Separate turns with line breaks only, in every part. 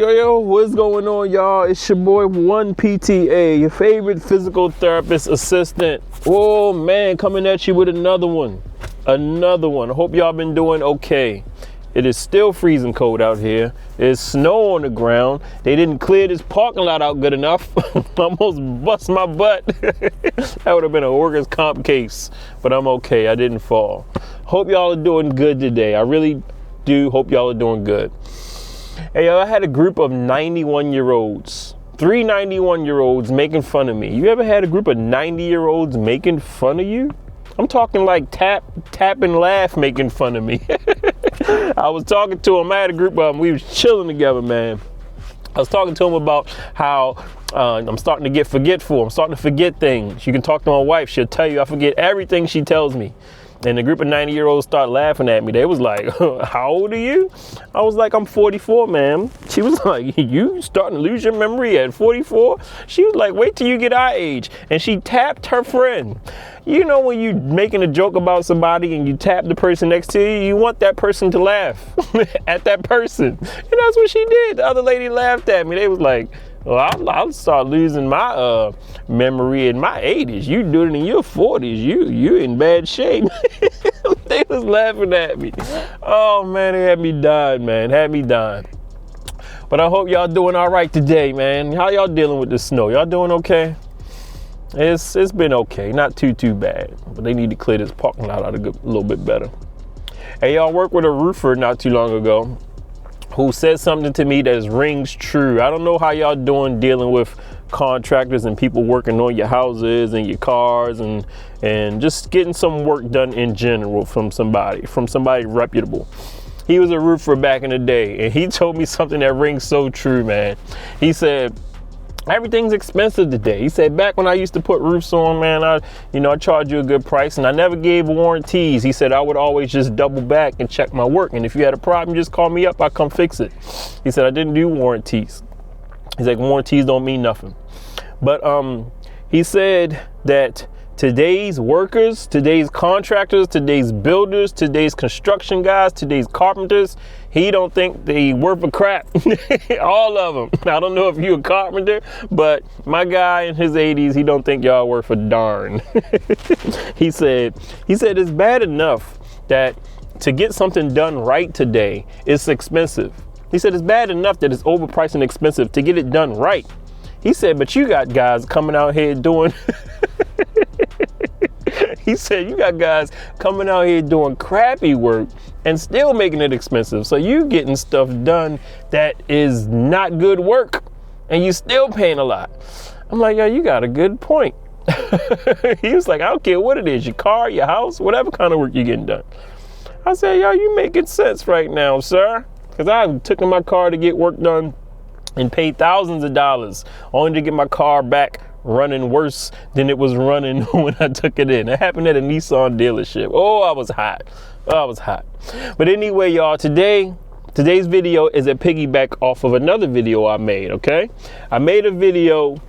Yo, what's going on, y'all? It's your boy 1PTA, your favorite physical therapist assistant. Oh man, coming at you with another one. I hope y'all been doing okay. It is still freezing cold out here. There's snow on the ground. They didn't clear this parking lot out good enough. Almost bust my butt. That would have been a workers' comp case, but I'm okay. I didn't fall. Hope y'all are doing good today. I really do hope y'all are doing good. Hey, I had a group of 91-year-olds, 3 91-year-olds making fun of me. You ever had a group of 90-year-olds making fun of you? I'm talking like tap and laugh making fun of me. I was talking to them. I had a group of them. We was chilling together, man. I was talking to them about how I'm starting to get forgetful. I'm starting to forget things. You can talk to my wife. She'll tell you I forget everything she tells me. And the group of 90-year-olds start laughing at me. They was like, how old are you? I was like, I'm 44, man. She was like, you starting to lose your memory at 44? She was like, wait till you get our age. And she tapped her friend. You know when you making a joke about somebody and you tap the person next to you, you want that person to laugh at that person. And that's what she did. The other lady laughed at me. They was like, well, I'll start losing my memory in my 80s. You do it in your 40s. You in bad shape. They was laughing at me. Oh man, they had me dying, man. Had me dying. But I hope y'all doing all right today, man. How y'all dealing with the snow? Y'all doing okay? It's been okay, not too bad. But they need to clear this parking lot out a little bit better. Hey, y'all worked with a roofer not too long ago who said something to me that rings true. I don't know how y'all doing dealing with contractors and people working on your houses and your cars and just getting some work done in general from somebody reputable. He was a roofer back in the day, and he told me something that rings so true, man. He said, everything's expensive today. He said, back when I used to put roofs on, man, I charge you a good price, and I never gave warranties. He said I would always just double back and check my work, and if you had a problem, just call me up, I'll come fix it. He said I didn't do warranties. He's like, warranties don't mean nothing. But he said that today's workers, today's contractors, today's builders, today's construction guys, today's carpenters, he don't think they worth a crap. All of them. I don't know if you're a carpenter, but my guy in his 80s, he don't think y'all worth a darn. He said it's bad enough that to get something done right today, it's expensive. He said it's bad enough that it's overpriced and expensive to get it done right. He said, but you got guys coming out here doing he said, you got guys coming out here doing crappy work and still making it expensive. So you getting stuff done that is not good work and you still paying a lot. I'm like, yo, you got a good point. He was like, I don't care what it is, your car, your house, whatever kind of work you're getting done. I said, yo, you making sense right now, sir. Because I took in my car to get work done and paid thousands of dollars only to get my car back running worse than it was running when I took it in. It happened at a Nissan dealership. Oh, I was hot. But anyway, y'all, today's video is a piggyback off of another video I made, okay? I made a video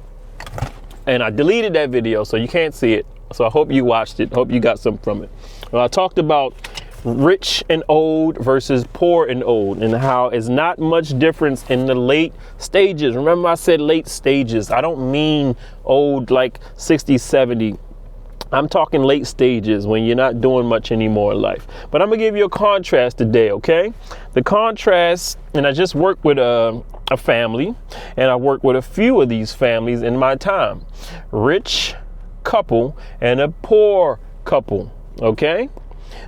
and I deleted that video so you can't see it. So I hope you watched it. Hope you got something from it. Well, I talked about rich and old versus poor and old, and how it's not much difference in the late stages. Remember I said late stages. I don't mean old like 60, 70. I'm talking late stages when you're not doing much anymore in life. But I'm gonna give you a contrast today, okay? The contrast, and I just worked with a family, and I worked with a few of these families in my time. Rich couple and a poor couple, okay?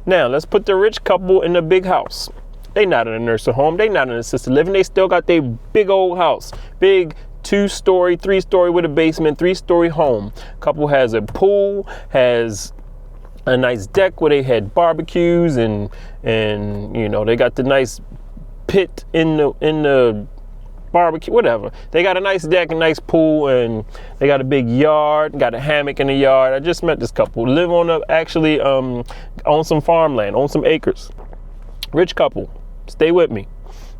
Now, let's put the rich couple in the big house. They not in a nursing home. They not in assisted living. They still got their big old house. Big 2-story, 3-story with a basement, 3-story home. Couple has a pool, has a nice deck where they had barbecues and you know, they got the nice pit in the barbecue, whatever. They got a nice deck, a nice pool, and they got a big yard, got a hammock in the yard. I just met this couple. Live on on some farmland, on some acres. Rich couple. Stay with me.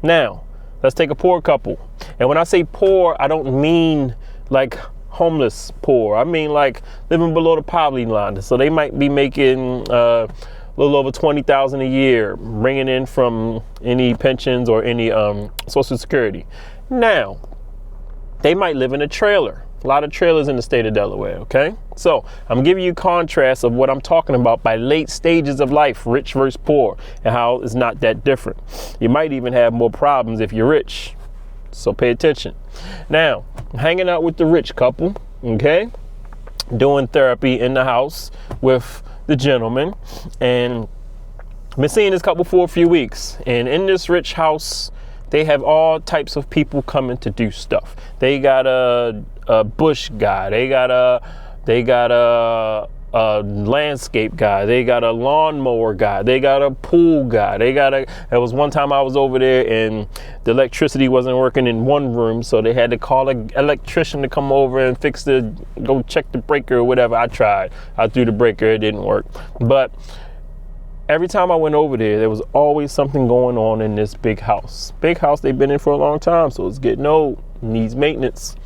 Now, let's take a poor couple. And when I say poor, I don't mean like homeless poor. I mean like living below the poverty line. So they might be making a little over $20,000 a year, bringing in from any pensions or any Social Security. Now, they might live in a trailer. A lot of trailers in the state of Delaware, okay? So I'm giving you contrast of what I'm talking about by late stages of life, rich versus poor, and how it's not that different. You might even have more problems if you're rich. So pay attention. Now, I'm hanging out with the rich couple, okay? Doing therapy in the house with the gentleman. And I've been seeing this couple for a few weeks. And in this rich house, they have all types of people coming to do stuff. They got a bush guy. They got a landscape guy. They got a lawnmower guy. They got a pool guy. There was one time I was over there and the electricity wasn't working in one room, so they had to call an electrician to come over and go check the breaker or whatever. I tried. I threw the breaker. It didn't work. But every time I went over there was always something going on in this big house. Big house they've been in for a long time, so it's getting old, needs maintenance.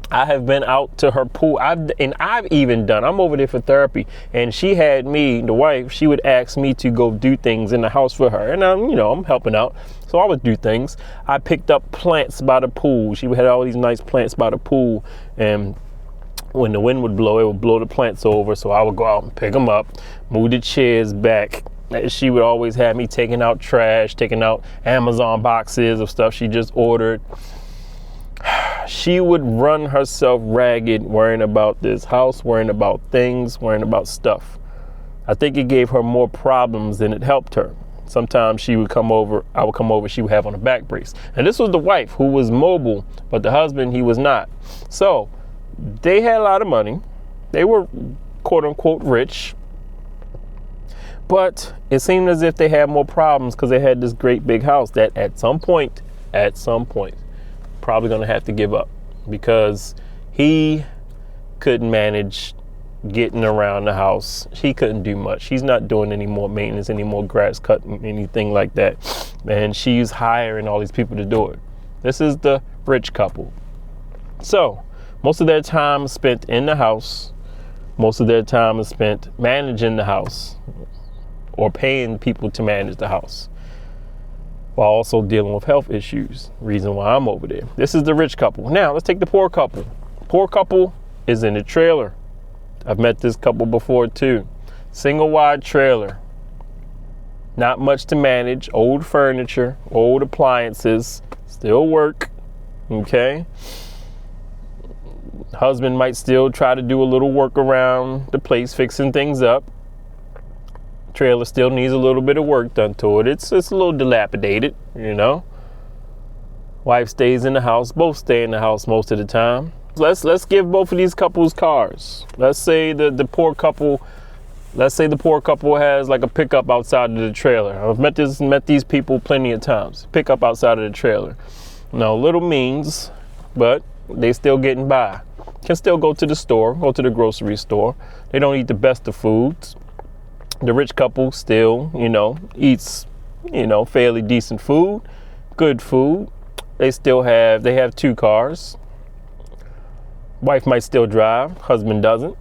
I have been out to her pool. I'm over there for therapy, and she had me, the wife, she would ask me to go do things in the house for her. And I'm helping out. So I would do things. I picked up plants by the pool. She had all these nice plants by the pool, and when the wind would blow, it would blow the plants over. So I would go out and pick them up, move the chairs back. She would always have me taking out trash, taking out Amazon boxes of stuff she just ordered. She would run herself ragged worrying about this house, worrying about things, worrying about stuff. I think it gave her more problems than it helped her. Sometimes I would come over, she would have on a back brace. And this was the wife who was mobile, but the husband, he was not. So they had a lot of money. They were quote unquote rich. But it seemed as if they had more problems because they had this great big house that at some point, probably going to have to give up because he couldn't manage getting around the house. He couldn't do much. He's not doing any more maintenance, any more grass cutting, anything like that. And she's hiring all these people to do it. This is the rich couple. So most of their time is spent in the house. Most of their time is spent managing the house or paying people to manage the house, while also dealing with health issues. Reason why I'm over there. This is the rich couple. Now let's take the poor couple. Poor couple is in a trailer. I've met this couple before too. Single wide trailer. Not much to manage. Old furniture, old appliances, still work. Okay. Husband might still try to do a little work around the place, fixing things up. Trailer still needs a little bit of work done to it. It's a little dilapidated, Wife stays in the house. Both stay in the house most of the time. Let's give both of these couples cars. Let's say the poor couple has like a pickup outside of the trailer. I've met these people plenty of times. Pickup outside of the trailer. Now, little means, but they still getting by. Can still go to the store, go to the grocery store. They don't eat the best of foods. The rich couple still, eats, fairly decent food, good food. They have 2 cars. Wife might still drive, husband doesn't.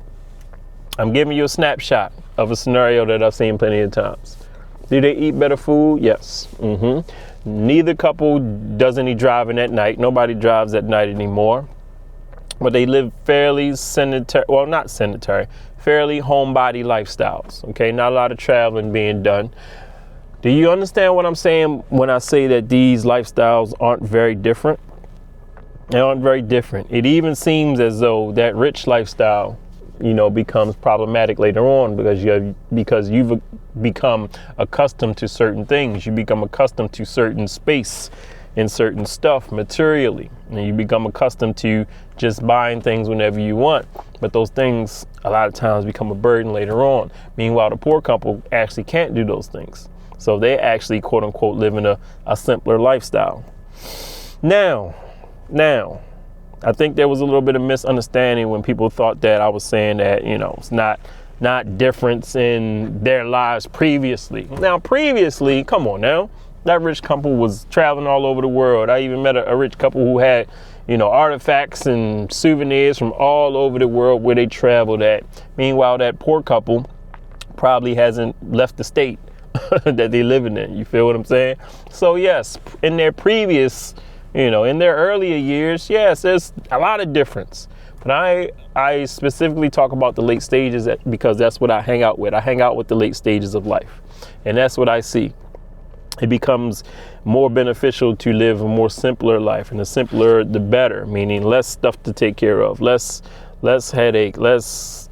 I'm giving you a snapshot of a scenario that I've seen plenty of times. Do they eat better food? Yes. Neither couple does any driving at night. Nobody drives at night anymore. But they live fairly fairly homebody lifestyles. Okay, not a lot of traveling being done. Do you understand what I'm saying when I say that these lifestyles aren't very different? They aren't very different. It even seems as though that rich lifestyle, becomes problematic later on because you've become accustomed to certain things. You become accustomed to certain space and certain stuff materially, and you become accustomed to just buying things whenever you want. But those things a lot of times become a burden later on. Meanwhile, the poor couple actually can't do those things. So they actually, quote unquote, live in a simpler lifestyle. Now, I think there was a little bit of misunderstanding when people thought that I was saying that, it's not difference in their lives previously. Now, previously, come on now. That rich couple was traveling all over the world. I even met a rich couple who had, artifacts and souvenirs from all over the world where they traveled at. Meanwhile, that poor couple probably hasn't left the state that they living in. You feel what I'm saying? So yes, in their previous, You know, in their earlier years, yes, there's a lot of difference. But I specifically talk about the late stages because that's what I hang out with. I hang out with the late stages of life. And that's what I see. It becomes more beneficial to live a more simpler life, and the simpler, the better, meaning less stuff to take care of, less headache, less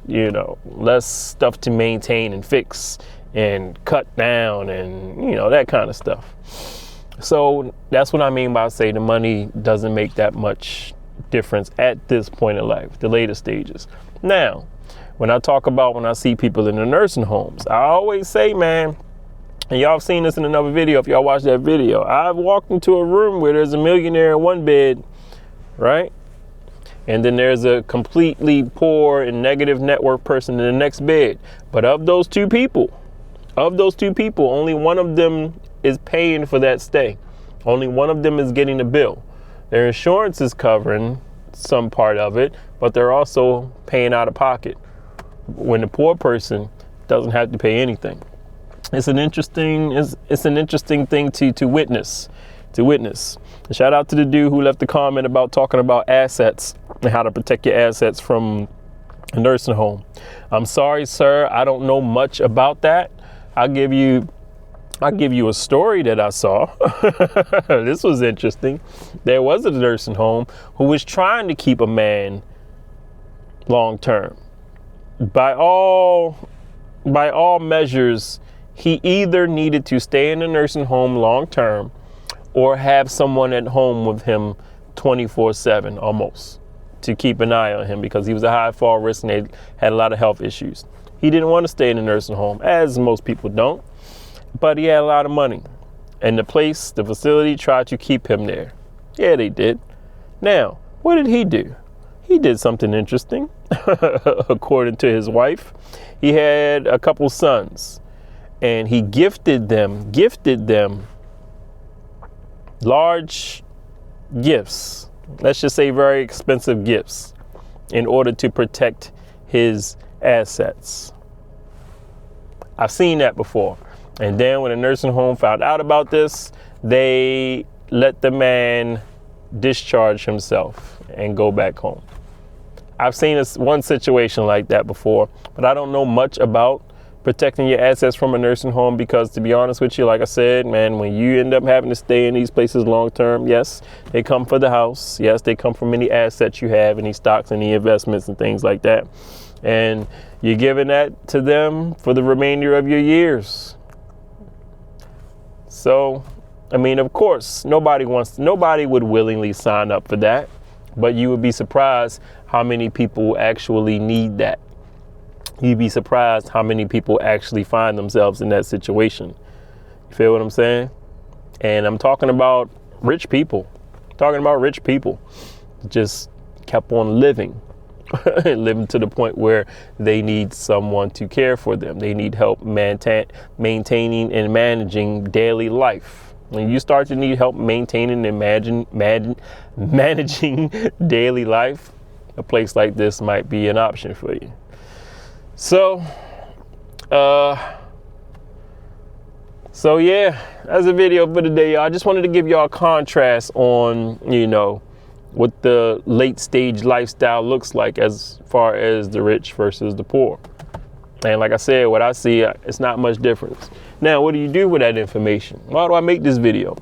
stuff to maintain and fix and cut down and, that kind of stuff. So that's what I mean by say the money doesn't make that much difference at this point in life, the later stages. Now, when I see people in the nursing homes, I always say, man, and y'all have seen this in another video if y'all watch that video, I've walked into a room where there's a millionaire in one bed, right? And then there's a completely poor and negative network person in the next bed. But of those two people, only one of them is paying for that stay. Only one of them is getting a bill. Their insurance is covering some part of it, but they're also paying out of pocket when the poor person doesn't have to pay anything. It's an interesting thing to witness. Shout out to the dude who left the comment about talking about assets and how to protect your assets from a nursing home. I'm sorry, sir, I don't know much about that. I'll give you a story that I saw. This was interesting. There was a nursing home who was trying to keep a man long term. By all measures, he either needed to stay in the nursing home long term or have someone at home with him 24/7 almost to keep an eye on him because he was a high fall risk and they had a lot of health issues. He didn't want to stay in the nursing home, as most people don't, but he had a lot of money. And the facility tried to keep him there. Yeah, they did. Now, what did he do? He did something interesting. According to his wife, he had a couple sons. And he gifted them large gifts, let's just say very expensive gifts, in order to protect his assets. I've seen that before. And then when the nursing home found out about this, they let the man discharge himself and go back home. I've seen one situation like that before, but I don't know much about protecting your assets from a nursing home because, to be honest with you, like I said, man, when you end up having to stay in these places long term, yes, they come for the house. Yes, they come from any assets you have, any stocks, any investments and things like that. And you're giving that to them for the remainder of your years. So, I mean, of course, nobody would willingly sign up for that, but you would be surprised how many people actually need that. You'd be surprised how many people actually find themselves in that situation. You feel what I'm saying? And I'm talking about rich people. Just kept on living to the point where they need someone to care for them. They need help maintaining and managing daily life. When you start to need help maintaining and managing daily life, a place like this might be an option for you. So yeah, that's a video for today, y'all. I just wanted to give y'all a contrast on, what the late stage lifestyle looks like as far as the rich versus the poor. And like I said, what I see, it's not much difference. Now, what do you do with that information? Why do I make this video?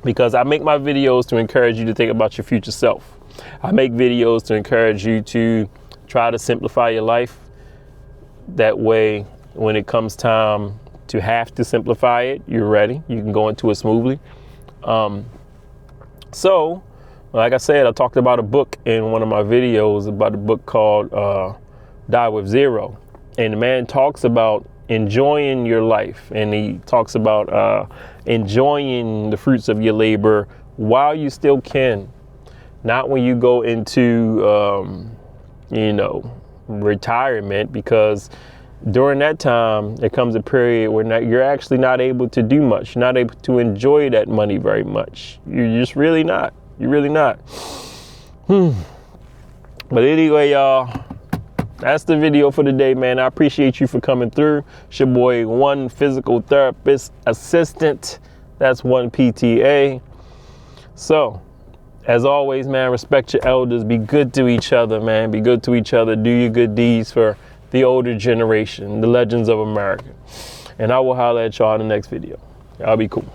Because I make my videos to encourage you to think about your future self. I make videos to encourage you to try to simplify your life. That way, when it comes time to have to simplify it, you're ready. You can go into it smoothly. So, like I said, I talked about a book in one of my videos about a book called Die With Zero. And the man talks about enjoying your life. And he talks about enjoying the fruits of your labor while you still can. Not when you go into, retirement, because during that time there comes a period where you're actually not able to do much. You're not able to enjoy that money very much. You're just really not. You're really not. But anyway, y'all, that's the video for today, man. I appreciate you for coming through. It's your boy, One Physical Therapist Assistant. That's One PTA. So As always, man, respect your elders. Be good to each other, man. Be good to each other. Do your good deeds for the older generation, the legends of America. And I will holler at y'all in the next video. Y'all be cool.